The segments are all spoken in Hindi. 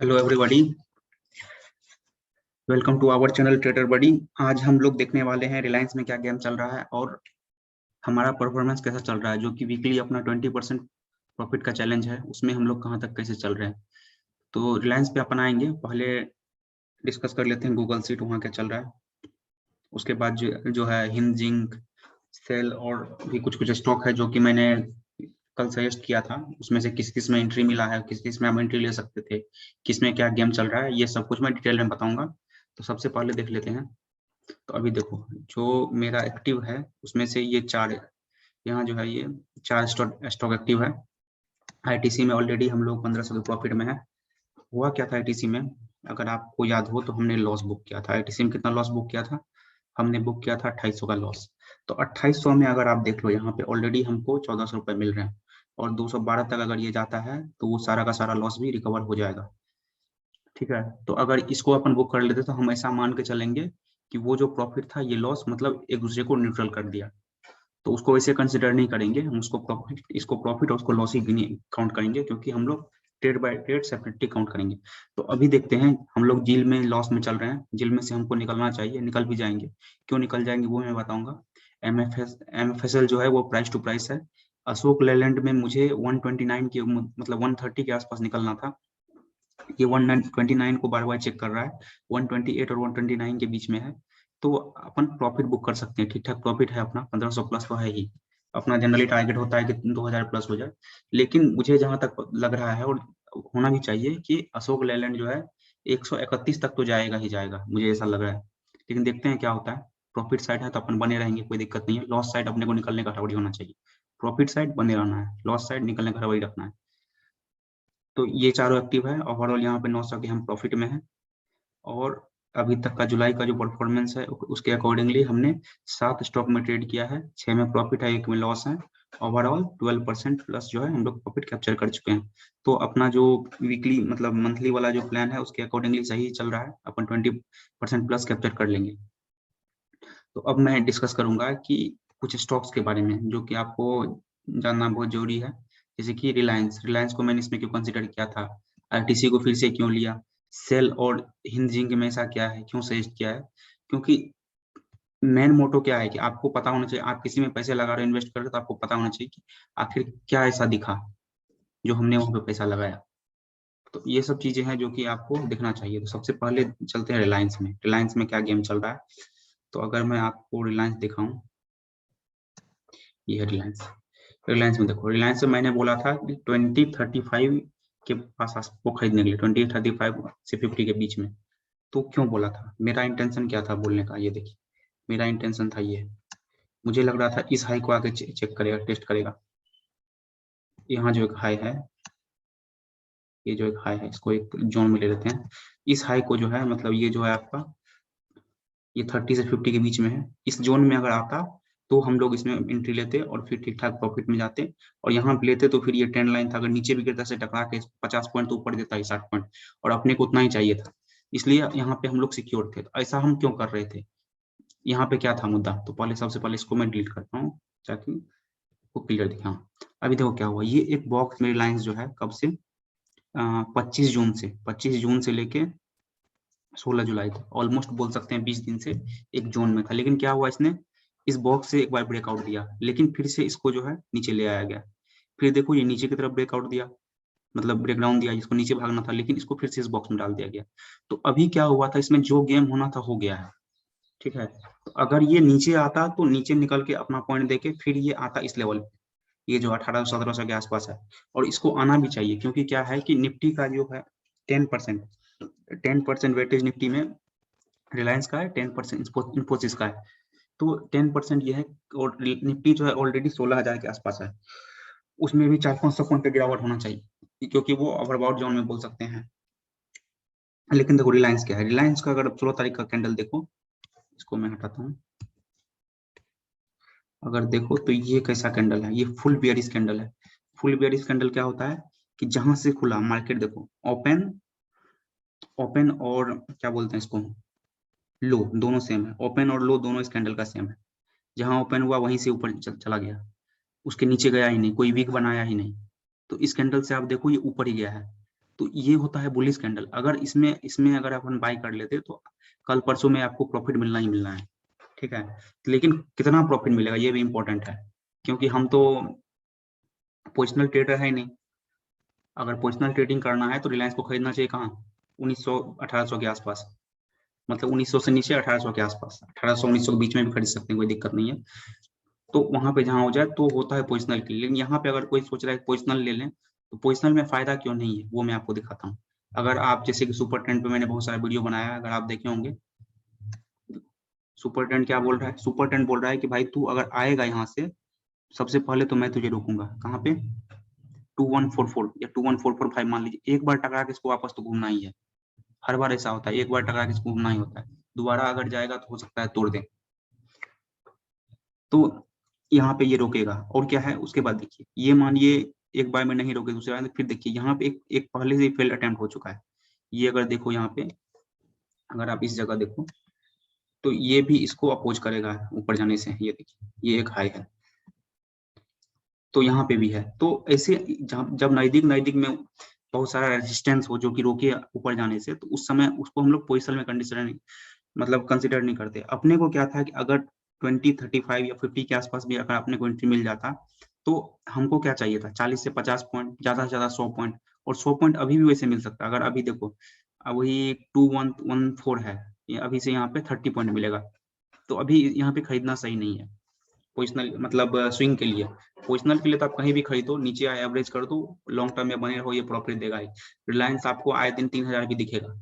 Hello everybody, welcome to our channel Trader Buddy. आज हम लोग देखने वाले हैं रिलायंस में क्या गेम चल रहा है और हमारा परफॉर्मेंस कैसा चल रहा है, जो कि वीकली अपना 20% प्रॉफिट का चैलेंज है, उसमें हम लोग कहां तक कैसे चल रहे हैं। तो रिलायंस पे अपन आएंगे, पहले डिस्कस कर लेते हैं गूगल सीट वहाँ क्या चल रहा है। उसके बाद जो है हिंद जिंक सेल और भी कुछ कुछ स्टॉक है जो कि मैंने कल सजेस्ट किया था, उसमें से किस किस में एंट्री मिला है, किस किस में हम एंट्री ले सकते थे, किस में क्या गेम चल रहा है, ये सब कुछ मैं डिटेल में बताऊंगा। तो सबसे पहले देख लेते हैं। तो अभी देखो, जो मेरा एक्टिव है उसमें से ये चार, यहाँ जो है ये चार स्टॉक एक्टिव है। आईटीसी में ऑलरेडी हम लोग 1500 के प्रॉफिट में है। हुआ क्या था आईटीसी में, अगर आपको याद हो तो हमने लॉस बुक किया था। आईटीसी में कितना लॉस बुक किया था, हमने बुक किया था 2800 का लॉस। तो 2800 में अगर आप देख लो, यहाँ पे ऑलरेडी हमको 1400 रुपये मिल रहे हैं और 212 तक अगर ये जाता है तो वो सारा का सारा लॉस भी रिकवर हो जाएगा। ठीक है, तो अगर इसको अपन बुक कर लेते तो हम ऐसा मान के चलेंगे कि वो जो प्रॉफिट था ये लॉस मतलब एक दूसरे को न्यूट्रल कर दिया। तो उसको वैसे कंसिडर नहीं करेंगे हम, उसको प्रॉफिट, इसको प्रॉफिट और उसको लॉस ही काउंट करेंगे, क्योंकि हम लोग trade by trade separately count करेंगे। तो अभी देखते हैं, हम लोग जील में लॉस में चल रहे हैं, जील में से हमको निकलना चाहिए, निकल भी जाएंगे। क्यों निकल जाएंगे वो मैं बताऊंगा। एमएफएसएल जो है वो प्राइस टू प्राइस है। अशोक लेलैंड में मुझे 129 के मतलब 130 के आसपास निकलना था। ये 129 को बार बार चेक कर रहा है, 128 और 129 के बीच में है। तो अपन प्रॉफिट बुक कर सकते हैं, ठीक ठाक प्रॉफिट है अपना, 1500 प्लस तो है ही। अपना जनरली टारगेट होता है कि 2000 प्लस हो जाए। लेकिन मुझे जहां तक लग रहा है और होना भी चाहिए कि अशोक लेलैंड जो है 131 तक तो जाएगा ही जाएगा, मुझे ऐसा लग रहा है। लेकिन देखते हैं क्या होता है। प्रॉफिट साइड है तो अपन बने रहेंगे, कोई दिक्कत नहीं है। लॉस साइड अपने को निकलने का हड़बड़ी होना चाहिए। प्रॉफिट साइड बने रहना है, लॉस साइड निकलने का हड़बड़ी रखना है। तो ये चारों एक्टिव है। ओवरऑल यहाँ पे 900 के हम प्रॉफिट में हैं। और अभी तक का जुलाई का जो परफॉर्मेंस है उसके अकॉर्डिंगली हमने 7 स्टॉक में ट्रेड किया है, 6 में प्रॉफिट है, 1 में लॉस है। ओवरऑल 12% प्लस जो है हम लोग प्रॉफिट कैप्चर कर चुके हैं। तो अपना जो वीकली मतलब मंथली वाला जो प्लान है उसके अकॉर्डिंगली सही चल रहा है, अपन 20% प्लस कैप्चर कर लेंगे। तो अब मैं डिस्कस करूंगा कि कुछ स्टॉक्स के बारे में जो कि आपको जानना बहुत जरूरी है। जैसे कि रिलायंस, रिलायंस को मैंने इसमें क्यों कंसिडर किया था, आरटीसी को फिर से क्यों लिया, सेल और हिंद जिंक में ऐसा क्या है, क्यों सजेस्ट किया है। क्योंकि मेन मोटो क्या है कि आपको पता होना चाहिए, आप किसी में पैसे लगा रहे हो, इन्वेस्ट कर रहे हो, तो आपको पता होना चाहिए कि आखिर क्या ऐसा दिखा जो हमने वहां पे पैसा लगाया। तो ये सब चीजें हैं जो कि आपको देखना चाहिए। तो सबसे पहले चलते हैं रिलायंस में, रिलायंस में क्या गेम चल रहा है। तो अगर मैं आपको रिलायंस दिखाऊं, ये है रिलायंस। रिलायंस में देखो, रिलायंस में मैंने बोला था कि 2035 के पास आपको खरीदने के लिए, 2035 से 50 के बीच में। तो क्यों बोला था, मेरा इंटेंशन क्या था बोलने का, ये देखिए। मेरा इंटेंशन था ये, मुझे लग रहा था इस हाई को आगे चेक करेगा, टेस्ट करेगा। यहाँ जो एक हाई है, ये जो एक हाई है, इसको एक जोन में ले लेते हैं। इस हाई को जो है मतलब ये जो है आपका, ये 30 से 50 के बीच में है। इस जोन में अगर आता तो हम लोग इसमें एंट्री लेते और फिर ठीक ठाक प्रॉफिट में जाते। और यहाँ पे लेते तो फिर ये ट्रेंड लाइन था, अगर नीचे भी गिरता से टकरा के 50 पॉइंट तो ऊपर देता है, 60 पॉइंट, और अपने को उतना ही चाहिए था। इसलिए यहाँ पे हम लोग सिक्योर थे। तो ऐसा हम क्यों कर रहे थे, यहाँ पे क्या था मुद्दा। तो पहले सबसे पहले इसको मैं डिलीट करता हूँ ताकि वो क्लियर दिखे। हाँ, अभी देखो क्या हुआ, ये एक बॉक्स में रिलायंस जो है कब से, 25 जून से लेके 16 जुलाई तक, ऑलमोस्ट बोल सकते हैं 20 दिन से एक जोन में था। लेकिन क्या हुआ, इसने इस बॉक्स से एक बार ब्रेकआउट दिया, लेकिन फिर से इसको जो है नीचे ले आया गया। फिर देखो ये नीचे की तरफ ब्रेकआउट दिया, मतलब ब्रेकडाउन दिया, जिसको नीचे भागना था, लेकिन इसको फिर से इस बॉक्स में डाल दिया गया। तो अभी क्या हुआ था, इसमें जो गेम होना था हो गया है। ठीक है, तो अगर ये नीचे आता तो नीचे निकल के अपना पॉइंट देके फिर ये आता इस लेवल पे, ये जो 1800-1700 के आसपास है। और इसको आना भी चाहिए, क्योंकि क्या है कि निफ्टी का जो है 10%, 10% वेटेज निफ्टी में रिलायंस का है, 10% इन्फोसिस का है। तो 10% ये है। और निफ्टी जो है ऑलरेडी 16,000 के आसपास है, उसमें भी 400-500 पॉइंट का गिरावट होना चाहिए, क्योंकि वो ओवरबॉट जोन में बोल सकते हैं। लेकिन देखो रिलायंस क्या है, रिलायंस का अगर 16 तारीख का कैंडल देखो, इसको मैं हटाता हूँ। अगर देखो तो ये कैसा कैंडल है, ये फुल बेयरिश कैंडल है। फुल बेयरिश कैंडल क्या होता है कि जहां से खुला मार्केट, देखो ओपन, ओपन और क्या बोलते हैं इसको, लो, दोनों सेम है। ओपन और लो दोनों इस कैंडल का सेम है। जहां ओपन हुआ वहीं से ऊपर चला गया, उसके नीचे गया ही नहीं, कोई वीक बनाया ही नहीं। तो इस कैंडल से आप देखो ये ऊपर ही गया है। तो ये होता है बुलिश कैंडल। अगर इसमें अगर अपन बाय कर लेते तो कल परसों में आपको प्रॉफिट मिलना ही मिलना है, ठीक है। लेकिन कितना प्रॉफिट मिलेगा ये भी इंपॉर्टेंट है, क्योंकि हम तो पोजिशनल ट्रेडर है नहीं। अगर पोजिशनल ट्रेडिंग करना है तो रिलायंस को खरीदना चाहिए कहाँ, 1900 1800 के आसपास, मतलब 1900 से नीचे 1800 के आसपास, 1800 1900 के बीच में भी खरीद सकते हैं, कोई दिक्कत नहीं है। तो वहां पे जहां हो जाए तो होता है पोजिशनल के लिए। लेकिन यहाँ पे अगर कोई सोच रहा है पोजिशनल ले लें, तो पोजिशनल में फायदा क्यों नहीं है वो मैं आपको दिखाता हूँ। अगर आप जैसे कि सुपर ट्रेंड पे मैंने बहुत सारा वीडियो बनाया है, अगर आप देखे होंगे। सुपर ट्रेंड क्या बोल रहा है, सुपर ट्रेंड बोल रहा है कि भाई तू अगर आएगा यहाँ से, सबसे पहले तो मैं तुझे रोकूंगा कहाँ पे, 2144 या 21445 मान लीजिए। एक बार टकरा के इसको वापस तो घूमना ही है, हर बार ऐसा होता है, एक बार टकरा के इसको घूमना ही होता है। दोबारा अगर जाएगा तो हो सकता है तोड़ दे। तो यहाँ पे ये रोकेगा, और क्या है उसके बाद देखिए, ये मानिए एक बार में नहीं रोके, दूसरे बार में फिर देखिए यहाँ पे एक पहले से फेल्ड अटेम्प्ट हो चुका है। ये अगर देखो यहाँ पे, अगर आप इस जगह देखो तो ये भी इसको अपोज करेगा ऊपर जाने से। ये देखिए ये एक हाई है, तो यहाँ पे भी है। तो ऐसे जब नजदीक नजदीक में बहुत सारा रेजिस्टेंस हो जो कि रोके ऊपर जाने से, तो उस समय उसको हम लोग पोजिशन में कंडीशन नहीं, मतलब कंसिडर नहीं करते। अपने को क्या था कि अगर 20 35 या 50 के आसपास भी अगर अपने को एंट्री मिल जाता, तो हमको क्या चाहिए था, 40 से 50 पॉइंट, ज्यादा से ज्यादा 100 पॉइंट। और 100 पॉइंट अभी भी वैसे मिल सकता है। अगर अभी देखो अभी 2114 है, ये अभी से यहाँ पे 30 पॉइंट मिलेगा। तो अभी यहाँ पे खरीदना सही नहीं है पोजिशनल, मतलब स्विंग के लिए। पोजिशनल के लिए तो आप कहीं भी खरीदो, नीचे आए एवरेज कर दो, लॉन्ग टर्म में बने रहो, ये प्रॉफिट देगा ही। रिलायंस आपको आए दिन 3000 भी दिखेगा,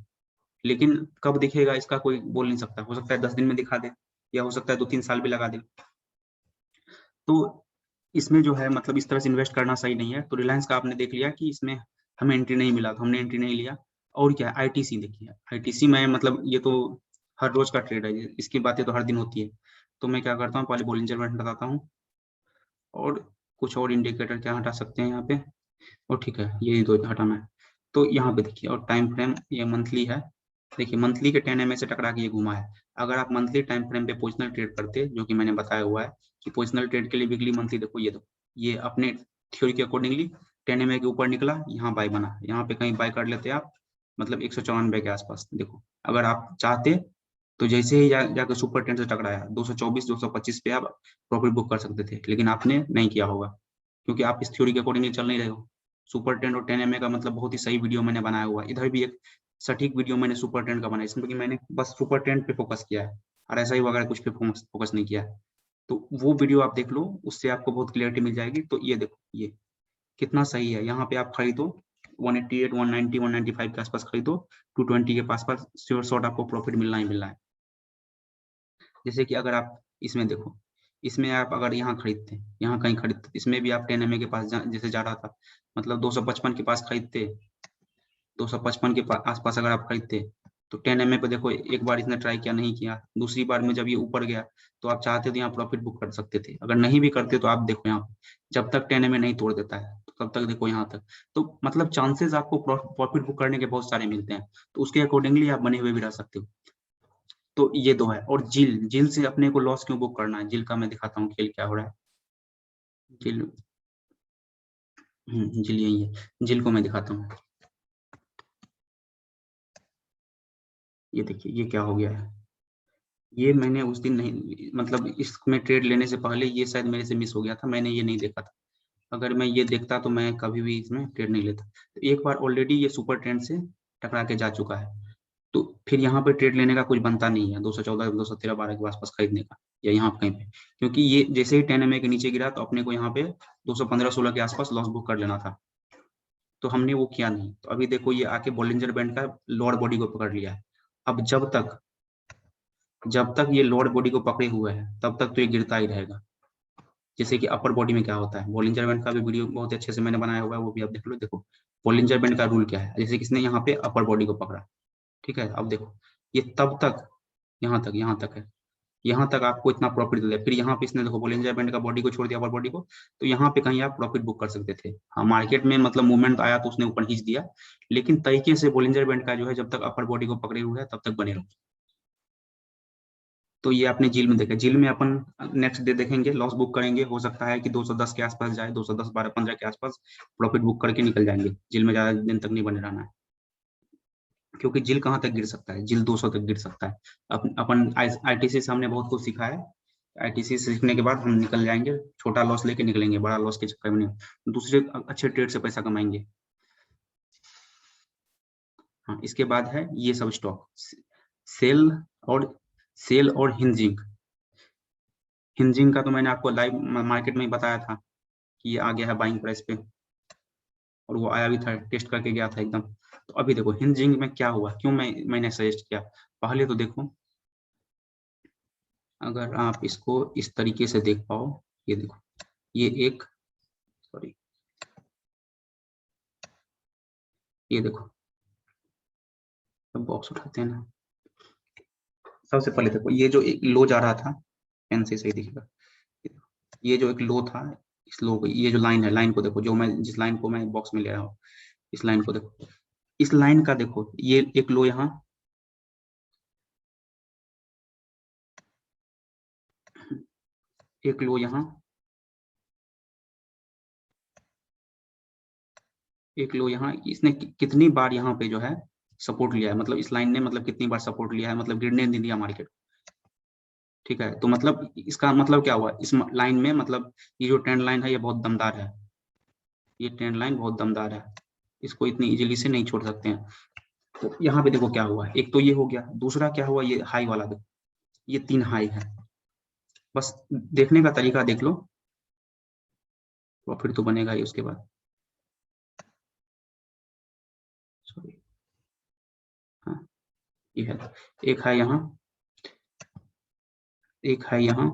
लेकिन कब दिखेगा इसका कोई बोल नहीं सकता। हो सकता है 10 दिन में दिखा दे, या हो सकता है 2-3 साल भी लगा दे। तो इसमें जो है मतलब इस तरह से इन्वेस्ट करना सही नहीं है। तो रिलायंस का आपने देख लिया कि इसमें हमें एंट्री नहीं मिला, तो हमने एंट्री नहीं लिया। और क्या, आईटीसी देखिए, आईटीसी में मतलब ये तो हर रोज का ट्रेड है, इसकी बातें तो हर दिन होती है। तो मैं क्या करता हूँ, पहले बॉलिंजर बैंड बताता हूँ, और कुछ और इंडिकेटर क्या हटा सकते हैं यहाँ पे, और ठीक है यही दो हटाना है। तो यहाँ पे देखिए, और टाइम फ्रेम ये मंथली है। देखिए मंथली के 10 MA से टकरा के ये घुमा है। अगर आप मंथली टाइम फ्रेम पे पोजिशनल ट्रेड करते, जो कि मैंने बताया हुआ है कि पोजिशनल ट्रेड के लिए वीकली मंथली देखो, ये अपने थ्योरी के अकॉर्डिंगली 10 MA के ऊपर निकला, यहाँ बाय बना, यहाँ पे कहीं बाय कर लेते आप, मतलब 194 के आसपास। देखो अगर आप चाहते तो जैसे ही जाकर सुपर ट्रेंड से टकराया 224 225 पे आप प्रॉफिट बुक कर सकते थे, लेकिन आपने नहीं किया होगा, क्योंकि आप इस थ्योरी के अकॉर्डिंगली चल नहीं रहे हो। सुपर ट्रेंड और 10 MA का मतलब बहुत ही सही वीडियो मैंने बनाया हुआ है। इधर भी एक सटीक वीडियो मैंने सुपर ट्रेंड का बनाया, इसमें कि मैंने बस सुपर ट्रेंड पे फोकस किया है, और ऐसा ही वगैरह कुछ पे फोकस नहीं किया है। तो वो वीडियो आप देख लो, उससे आपको बहुत क्लियरिटी मिल जाएगी। तो ये देखो ये कितना सही है, यहाँ पे आप खरीदो 188 190 195 के आसपास खरीदो, 220 के पास पास श्योर शॉट आपको प्रॉफिट मिलना ही मिलना है। जैसे कि अगर आप इसमें देखो, इसमें आप अगर यहाँ खरीदते, यहाँ कहीं खरीदते, इसमें भी आप 10 MA के पास जैसे जा रहा था, मतलब 255 के पास खरीदते, 255 के आसपास अगर आप खरीदते, तो 10 MA पे देखो एक बार इसने ट्राई किया, नहीं किया, दूसरी बार में जब ये ऊपर गया तो आप चाहते तो यहाँ प्रॉफिट बुक कर सकते थे। अगर नहीं भी करते तो आप देखो यहाँ जब तक 10 MA नहीं तोड़ देता है, तो तब तक देखो यहाँ तक। तो मतलब चांसेस आपको प्रॉफिट बुक करने के बहुत सारे मिलते हैं, तो उसके अकॉर्डिंगली आप बने हुए भी रह सकते हो। तो ये दो है। और जिल से अपने को लॉस क्यों बुक करना है, जिल का मैं दिखाता हूँ खेल क्या हो रहा है। जिल जिल यही है, जिल को मैं दिखाता हूँ। ये देखिए ये क्या हो गया है, ये मैंने उस दिन नहीं, मतलब इसमें ट्रेड लेने से पहले ये शायद मेरे से मिस हो गया था, मैंने ये नहीं देखा था। अगर मैं ये देखता तो मैं कभी भी इसमें ट्रेड नहीं लेता। तो एक बार ऑलरेडी ये सुपर ट्रेंड से टकरा के जा चुका है, तो फिर यहाँ पे ट्रेड लेने का कुछ बनता नहीं है 214 213 12 के आसपास खरीदने का, या यहाँ पे कहीं पे। क्योंकि ये जैसे ही 10 MA के नीचे गिरा तो अपने को यहाँ पे 215 16 के आसपास लॉस बुक कर लेना था, तो हमने वो किया नहीं। तो अभी देखो ये आके बॉलिंजर बैंड का लोअर बॉडी को पकड़ लिया है। अब जब तक ये लोअर बॉडी को पकड़े हुए है तब तक तो ये गिरता ही रहेगा। जैसे कि अपर बॉडी में क्या होता है, बॉलिंजर बैंड का भी वीडियो बहुत अच्छे से मैंने बनाया हुआ है, वो भी आप देख लो। देखो बॉलिंजर बैंड का रूल क्या है, जैसे किसने यहाँ पे अपर बॉडी को पकड़ा, ठीक है, अब देखो ये तब तक यहाँ तक है, यहाँ तक आपको इतना प्रॉफिट दे दिया। फिर यहाँ पे इसने देखो बॉलिंजर बैंड का बॉडी को छोड़ दिया, अपर बॉडी को, तो यहाँ पे कहीं आप प्रॉफिट बुक कर सकते थे। हाँ मार्केट में मतलब मूवमेंट आया तो उसने ऊपर खींच दिया, लेकिन तरीके से बॉलिंजर बैंड का जो है जब तक अपर बॉडी को पकड़े हुए है तब तक बने रहो। तो ये आपने जील में देखा, जील में अपन नेक्स्ट डे देखेंगे, लॉस बुक करेंगे, हो सकता है कि 210 के आसपास जाए, 210 12 15 के आसपास प्रॉफिट बुक करके निकल जाएंगे। जील में ज्यादा दिन तक नहीं बने रहना है। क्योंकि जिल कहाँ तक गिर सकता है, जिल 200 तक गिर सकता है। अपन आईटीसी से हमने बहुत कुछ सीखा है। आईटीसी सीखने के बाद हम निकल जाएंगे, छोटा लॉस लेके निकलेंगे, बड़ा लॉस के चक्कर में नहीं, दूसरे अच्छे ट्रेड से पैसा कमाएंगे। हाँ, इसके बाद है ये सब स्टॉक, सेल और हिंजिंग। हिंजिंग का तो मैंने आपको लाइव मार्केट में ही बताया था कि ये आ गया है बाइंग प्राइस पे, और वो आया भी था, टेस्ट करके गया था एकदम। तो अभी देखो हिंजिंग में क्या हुआ, क्यों मैंने सजेस्ट किया। पहले तो देखो, अगर आप इसको इस तरीके से देख पाओ, ये देखो, ये एक, सॉरी, ये देखो, बॉक्स उठाते हैं ना। सबसे पहले देखो, ये जो एक लो जा रहा था, पेन से सही दिखेगा, ये जो एक लो था, इस लो, ये जो लाइन है, लाइन को देखो, जो मैं जिस लाइन को मैं बॉक्स में ले रहा हूँ, इस लाइन को देखो, इस लाइन का देखो, ये एक लो यहाँ, एक लो यहाँ, एक लो यहाँ, इसने कितनी बार यहाँ पे जो है सपोर्ट लिया है, मतलब इस लाइन ने मतलब कितनी बार सपोर्ट लिया है, मतलब गिरने नहीं दिया मार्केट। ठीक है, तो मतलब इसका मतलब क्या हुआ, इस लाइन में मतलब ये जो ट्रेंड लाइन है ये बहुत दमदार है, ये ट्रेंड लाइन बहुत दमदार है, इसको इतनी इजीली से नहीं छोड़ सकते हैं। तो यहाँ पे देखो क्या हुआ, एक तो ये हो गया, दूसरा क्या हुआ, ये हाई वाला देखो, ये 3 हाई है। बस देखने का तरीका देख लो, प्रॉफिट तो बनेगा ही उसके बाद। सॉरी, हाँ, ये है, एक है यहाँ, एक है यहाँ,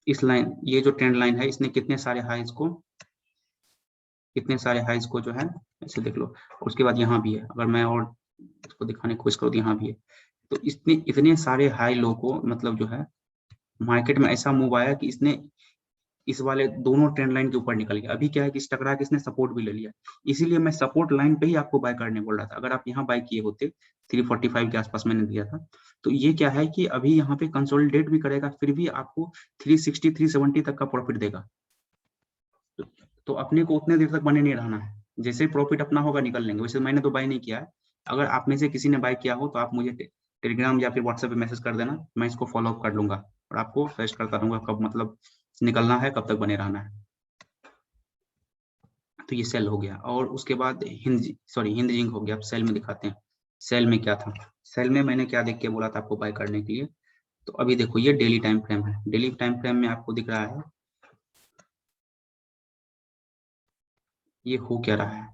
इस लाइन, ये जो ट्रेंड लाइन है, इसने कितने सारे हाईज को, कितने सारे हाईज को जो है ऐसे देख लो। उसके बाद यहाँ भी है, अगर मैं और इसको दिखाने की कोशिश करूँ तो यहाँ भी है। तो इसने इतने सारे हाई लो को मतलब जो है मार्केट में ऐसा मूव आया कि इसने इस वाले दोनों ट्रेंड लाइन के ऊपर निकल गया। अभी क्या है कि इस टकरा के इसने सपोर्ट भी ले लिया, इसीलिए मैं सपोर्ट लाइन पे ही आपको बाय करने बोल रहा था। अगर आप यहाँ बाय किए होते, 345 के आसपास मैंने दिया था, तो ये क्या है कि अभी यहाँ पे कंसोलिडेट भी करेगा, फिर भी आपको 360 370 तक का प्रॉफिट देगा। तो अपने को उतने देर तक बने नहीं रहना है, जैसे प्रॉफिट अपना होगा निकल लेंगे। वैसे मैंने तो बाय नहीं किया है, अगर आप में से किसी ने बाय किया हो तो आप मुझे टेलीग्राम या फिर व्हाट्सएप पे मैसेज कर देना, मैं इसको फॉलो अप कर लूंगा और आपको सजेस्ट करता रहूंगा कब मतलब निकलना है, कब तक बने रहना है। तो ये सेल हो गया, और उसके बाद हिंजिंग हो गया। अब सेल में दिखाते हैं, सेल में क्या था। सेल में मैंने क्या देख के बोला था आपको बाय करने के लिए, तो अभी देखो ये डेली टाइम फ्रेम है, डेली टाइम फ्रेम में आपको दिख रहा है ये हो क्या रहा है।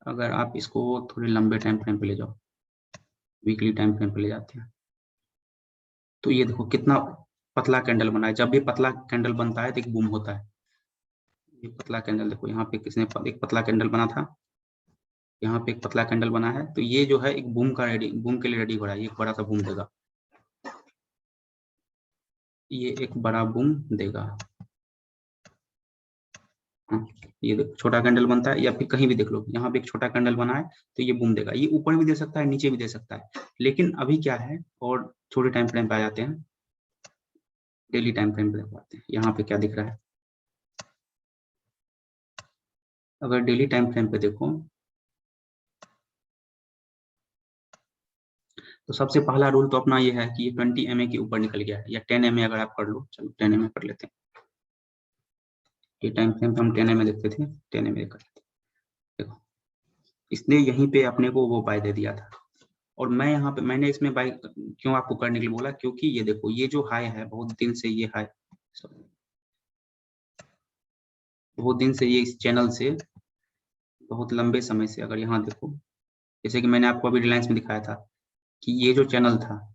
अगर आप इसको थोड़े लंबे टाइम फ्रेम पे ले जाओ, वीकली टाइम फ्रेम पे ले जाते हैं, तो ये देखो कितना पतला कैंडल बना है। जब भी पतला कैंडल बनता है तो एक बूम होता है। ये पतला कैंडल देखो, यहाँ पे किसने एक पतला कैंडल बना था, यहाँ पे एक पतला कैंडल बना है, तो ये जो है एक बूम का रेडी, बूम के लिए रेडी हो रहा है, ये एक बड़ा सा बूम देगा, ये एक बड़ा बूम देगा। हाँ, ये देखो छोटा कैंडल बनता है, या फिर कहीं भी देख लो, यहाँ पे एक छोटा कैंडल बना है तो ये बूम देगा। ये ऊपर भी दे सकता है, नीचे भी दे सकता है, लेकिन अभी क्या है, और छोटे टाइम फ्रेम पे आ जाते हैं, डेली टाइम फ्रेम पे देख पाते हैं यहाँ पे क्या दिख रहा है। अगर डेली टाइम फ्रेम पे देखो, तो सबसे पहला रूल तो अपना ये है कि ये 20 MA के ऊपर निकल गया है, या 10 MA अगर आप कर लो, चलो 10 MA कर लेते हैं। ये टाइम फ्रेम पे हम 10 MA देखते थे, 10 MA कर लेते हैं। देखो इसने यहीं पे अपने को वो बाय दे दिया था, और मैं यहाँ पे मैंने इसमें बाय क्यों आपको करने के लिए बोला, क्योंकि ये देखो ये जो हाई है, बहुत दिन से ये हाई, बहुत दिन से ये इस चैनल से, बहुत लंबे समय से, अगर यहाँ देखो, जैसे कि मैंने आपको अभी रिलायंस में दिखाया था कि ये जो चैनल था,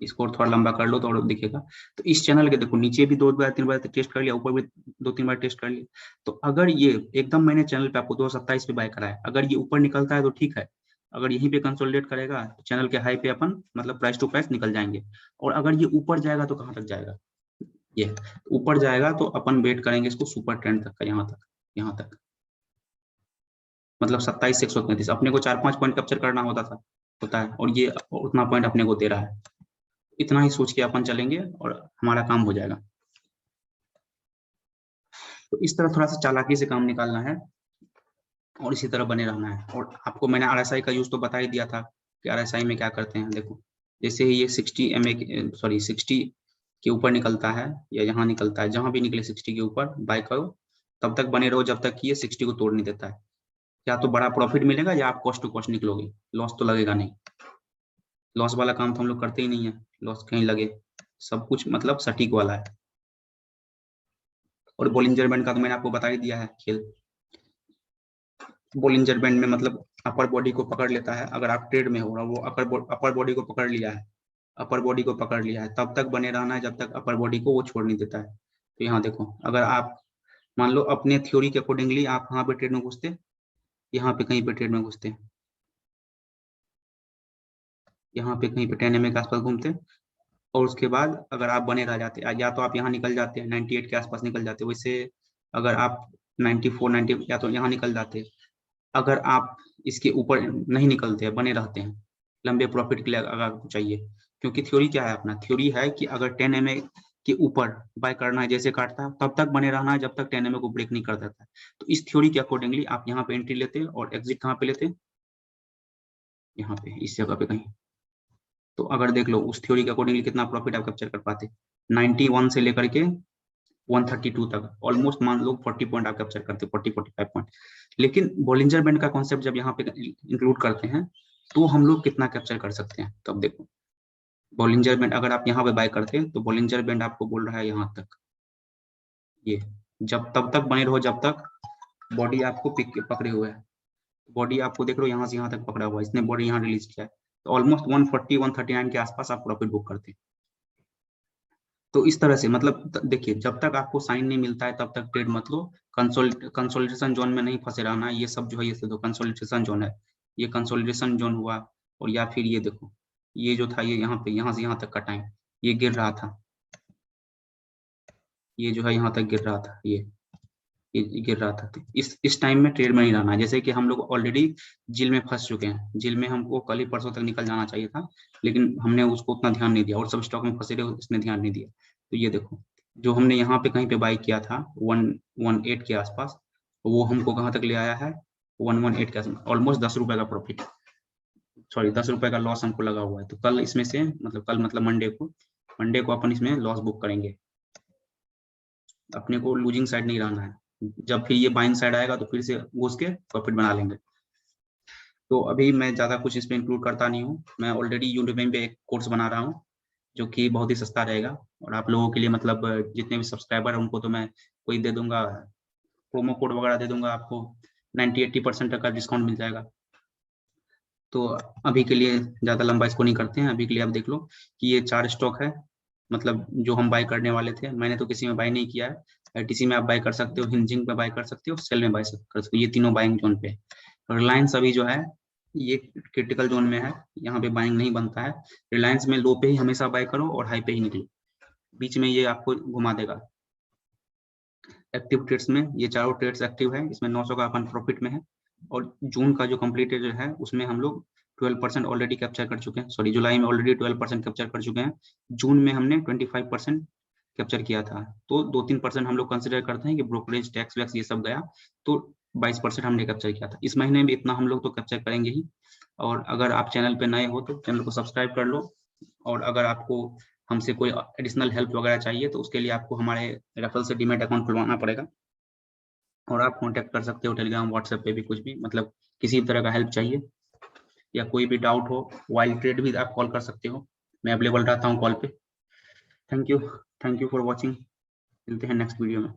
इसको थोड़ा लंबा कर लो तो और दिखेगा। तो इस चैनल के देखो नीचे भी 2 बार 3 बार टेस्ट कर लिया, ऊपर भी 2 3 बार टेस्ट कर लिया। तो अगर ये एकदम, मैंने चैनल पे आपको 227 पे बाय कराया, अगर ये ऊपर निकलता है तो ठीक है, अगर यहीं पे कंसोलिडेट करेगा तो चैनल के हाई पे अपन मतलब प्राइस टू प्राइस निकल जाएंगे। और अगर ये ऊपर जाएगा तो कहाँ तक जाएगा, ये ऊपर जाएगा तो अपन वेट करेंगे इसको सुपर ट्रेंड तक का, यहाँ तक, यहाँ तक, मतलब 27 से 133, अपने को 4 5 पॉइंट कैप्चर करना होता है, और ये उतना पॉइंट अपने को दे रहा है। इतना ही सोच के अपन चलेंगे और हमारा काम हो जाएगा। तो इस तरह थोड़ा सा चालाकी से काम निकालना है। और इसी तरह बने रहना है। और आपको मैंने RSI का यूज तो बता ही दिया था कि RSI में क्या करते हैं। देखो जैसे ही ये 60 के ऊपर निकलता है या यहाँ निकलता है, जहां भी निकले 60 के ऊपर बाय करो, तब तक बने रहो जब तक कि ये 60 को तोड़ नहीं देता है। या तो बड़ा प्रॉफिट मिलेगा या आप कॉस्ट टू कॉस्ट निकलोगे, लॉस तो लगेगा नहीं। लॉस वाला काम तो हम लोग करते ही नहीं है, लॉस कहीं लगे, सब कुछ मतलब सटीक वाला है। और बोलिंजर बैंड का तो मैंने आपको बता ही दिया है खेल। बोलिंजर बैंड में मतलब अपर बॉडी को पकड़ लेता है, अगर आप ट्रेड में हो रहा, वो अपर बॉडी को पकड़ लिया है, अपर बॉडी को पकड़ लिया है, तब तक बने रहना है जब तक अपर बॉडी को वो छोड़ नहीं देता है। तो यहाँ देखो, अगर आप मान लो अपने थ्योरी के अकॉर्डिंगली आप यहाँ पे ट्रेड में घुसते, यहाँ पे कहीं पे ट्रेड में घुसते, यहाँ पे कहीं पे 10 MA के आसपास घूमते, और उसके बाद अगर आप बने रह जाते, या तो आप यहाँ निकल जाते 98 के आसपास निकल जाते, वैसे अगर आप 94 90 या तो यहाँ निकल जाते। अगर आप इसके ऊपर नहीं निकलते हैं, बने रहते हैं लंबे प्रॉफिट के लिए अगर आपको चाहिए, क्योंकि थ्योरी क्या है, अपना थ्योरी है कि अगर 10 MA के ऊपर बाय करना है, जैसे काटता है तब तक बने रहना है जब तक 10 MA को ब्रेक नहीं कर देता है। तो इस थ्योरी के अकॉर्डिंगली आप यहाँ पे एंट्री लेते और एग्जिट कहाँ पे लेते, यहाँ पे इस जगह पे कहीं। तो अगर देख लो उस थ्योरी के अकॉर्डिंगली कितना प्रॉफिट आप कैप्चर कर पाते, 91 से लेकर के 132 तक, ऑलमोस्ट मान लो 40 पॉइंट आप कैप्चर करते, 40-45 पॉइंट। लेकिन बॉलिंजर बैंड का कॉन्सेप्ट जब यहाँ पे इंक्लूड करते हैं तो हम लोग कितना कैप्चर कर सकते हैं। तब देखो बॉलिंजर बैंड अगर आप यहाँ पे बाय करते हैं तो बॉलिंजर बैंड आपको बोल रहा है यहाँ तक, ये जब तब तक बने रहो जब तक बॉडी आपको पकड़े हुए है। बॉडी आपको देख रहे हो यहाँ से यहाँ तक पकड़ा हुआ है, इसने बॉडी यहाँ रिलीज किया है, तो ऑलमोस्ट 140-139 के आसपास आप प्रॉफिट बुक करते हैं। तो इस तरह से मतलब देखिए, जब तक आपको साइन नहीं मिलता है तब तक ट्रेड मत लो। कंसोलिडेशन जोन में नहीं फंसे रहना। ये सब जो है ये तो कंसोलिडेशन जोन है, ये कंसोलिडेशन जोन हुआ। और या फिर ये देखो, ये जो था ये यहाँ पे, यहाँ से यहाँ तक का टाइम ये गिर रहा था, ये जो है यहाँ तक गिर रहा था, ये गिर रहा था। तो इस टाइम में ट्रेड में नहीं रहना। जैसे कि हम लोग ऑलरेडी जिल में फंस चुके हैं, जिल में हमको कल ही परसों तक निकल जाना चाहिए था, लेकिन हमने उसको उतना ध्यान नहीं दिया और सब स्टॉक में फंसे रहे, इसने ध्यान नहीं दिया। तो ये देखो, जो हमने यहाँ पे कहीं पे बाई किया था 118 के आसपास, वो हमको कहाँ तक ले आया है, 118 के आसपास, ऑलमोस्ट 10 रुपए का प्रॉफिट, सॉरी 10 रुपए का लॉस हमको लगा हुआ है। तो कल इसमें से मतलब कल मतलब मंडे को अपन इसमें लॉस बुक करेंगे। अपने को लूजिंग साइड नहीं रहना है। जब फिर ये बाइंग साइड आएगा तो फिर से घुस के प्रॉफिट बना लेंगे। तो अभी मैं ज्यादा कुछ इसमें इंक्लूड करता नहीं हूँ। मैं ऑलरेडी यूट्यूब पे एक कोर्स बना रहा हूँ जो कि बहुत ही सस्ता रहेगा, और आप लोगों के लिए मतलब जितने भी सब्सक्राइबर है उनको तो मैं कोई दे दूंगा, प्रोमो कोड वगैरह दे दूंगा आपको, 90-80% तक का डिस्काउंट मिल जाएगा। तो अभी के लिए ज्यादा लंबा इसको नहीं करते हैं। अभी के लिए आप देख लो कि ये 4 स्टॉक है, मतलब जो हम बाय करने वाले थे। मैंने तो किसी में बाय नहीं किया है, ITC में आप बाय कर सकते हो, हिंजिंग पे बाय कर सकते हो, सेल में बाय कर सकते हो, ये तीनों बाइंग जोन पे। रिलायंस अभी जो है ये क्रिटिकल जोन में है, यहाँ पे बाइंग नहीं बनता है। रिलायंस में लो पे ही हमेशा बाय करो और हाई पे ही निकलो, बीच में ये आपको घुमा देगा। एक्टिव ट्रेड्स में ये चारों ट्रेड्स एक्टिव है, इसमें 900 का अपन प्रॉफिट में है। और जून का जो कंप्लीटेड है उसमें हम लोग 12% ऑलरेडी कैप्चर कर चुके हैं, सॉरी जुलाई में ऑलरेडी 12% कैप्चर कर चुके हैं। जून में हमने 25% कैप्चर किया था। तो 2-3% हम लोग कंसिडर करते हैं कि ब्रोकरेज टैक्स वैक्स ये सब गया, तो 22% हमने कैप्चर किया था। इस महीने में इतना हम लोग तो कैप्चर करेंगे ही। और अगर आप चैनल पे नए हो तो चैनल को सब्सक्राइब कर लो। और अगर आपको हमसे कोई एडिशनल हेल्प वगैरह चाहिए तो उसके लिए आपको हमारे रेफरल से डीमैट अकाउंट खुलवाना पड़ेगा, और आप कांटेक्ट कर सकते हो टेलीग्राम व्हाट्सएप पे भी, कुछ भी मतलब किसी भी तरह का हेल्प चाहिए या कोई भी डाउट हो, वाइल्ड ट्रेड भी आप कॉल कर सकते हो, मैं अवेलेबल रहता हूँ कॉल पे। थैंक यू फॉर वॉचिंग, मिलते हैं नेक्स्ट वीडियो में।